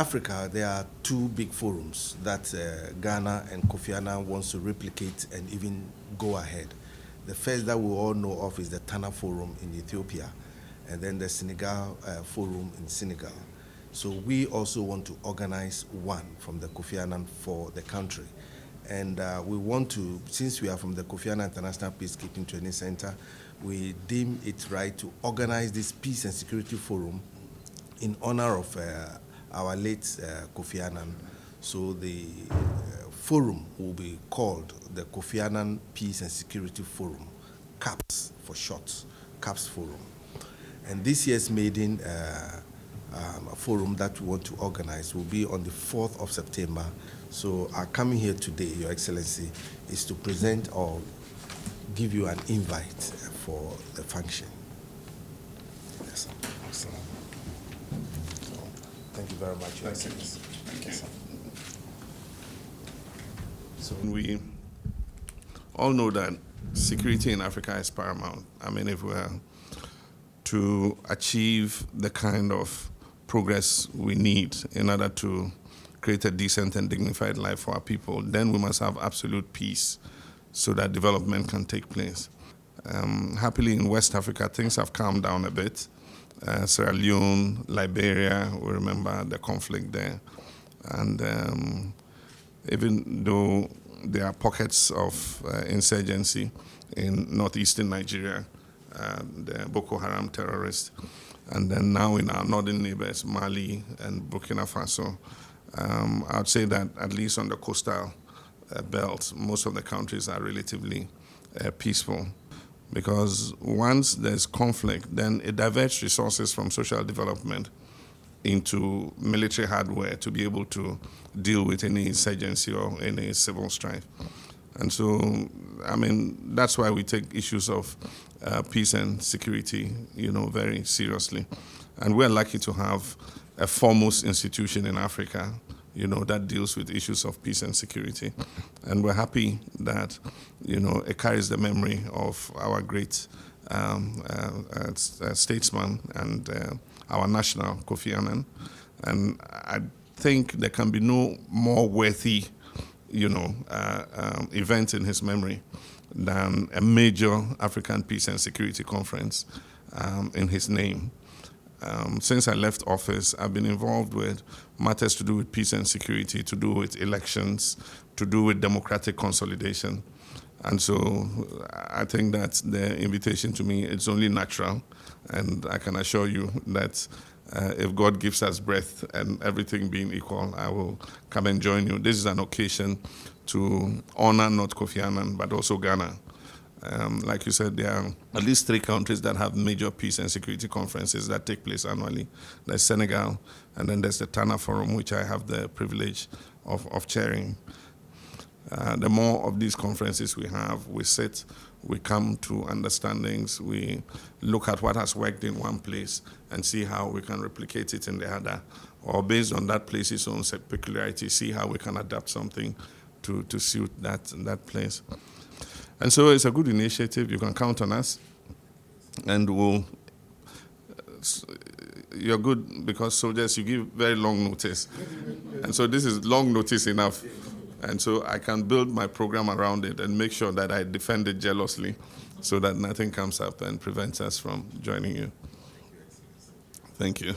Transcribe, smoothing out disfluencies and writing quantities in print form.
Africa, there are two big forums that Ghana and Kofi Annan wants to replicate and even go ahead. The first that we all know of is the Tana Forum in Ethiopia, and then the Senegal Forum in Senegal. So we also want to organize one from the Kofi Annan for the country. And we want to, since we are from the Kofi Annan International Peacekeeping Training Center, we deem it right to organize this Peace and Security Forum in honor of our late Kofi Annan. So the forum will be called the Kofi Annan Peace and Security Forum, CAPS for short, CAPS Forum. And this year's maiden forum that we want to organize will be on the 4th of September. So our coming here today, Your Excellency, is to present or give you an invite for the function. Yes, sir. Excellent. So, thank you very much, Your Excellency. Thank you. Yes, sir. So we all know that security in Africa is paramount. I mean, if we are to achieve the kind of progress we need in order to create a decent and dignified life for our people, then we must have absolute peace so that development can take place. Happily, in West Africa, things have calmed down a bit. Sierra Leone, Liberia, we remember the conflict there. And even though there are pockets of insurgency in northeastern Nigeria, the Boko Haram terrorists, and then now in our northern neighbors, Mali and Burkina Faso, I would say that at least on the coastal belt, most of the countries are relatively peaceful. Because once there's conflict, then it diverts resources from social development into military hardware to be able to deal with any insurgency or any civil strife. And so, I mean, that's why we take issues of peace and security, very seriously. And we're lucky to have a foremost institution in Africa, that deals with issues of peace and security. And we're happy that, it carries the memory of our great statesman and our national Kofi Annan. And I think there can be no more worthy, event in his memory than a major African Peace and Security Conference in his name. Since I left office, I've been involved with matters to do with peace and security, to do with elections, to do with democratic consolidation. And so I think that the invitation to me is only natural. And I can assure you that if God gives us breath and everything being equal, I will come and join you. This is an occasion to honor not Kofi Annan, but also Ghana. Like you said, there are at least 3 countries that have major peace and security conferences that take place annually. There's Senegal, and then there's the Tana Forum, which I have the privilege of chairing. The more of these conferences we have, we sit, we come to understandings, we look at what has worked in one place and see how we can replicate it in the other, or based on that place's own peculiarity, see how we can adapt something to suit that place. And so it's a good initiative. You can count on us. And you're good because soldiers, you give very long notice. And so this is long notice enough. And so I can build my program around it and make sure that I defend it jealously so that nothing comes up and prevents us from joining you. Thank you.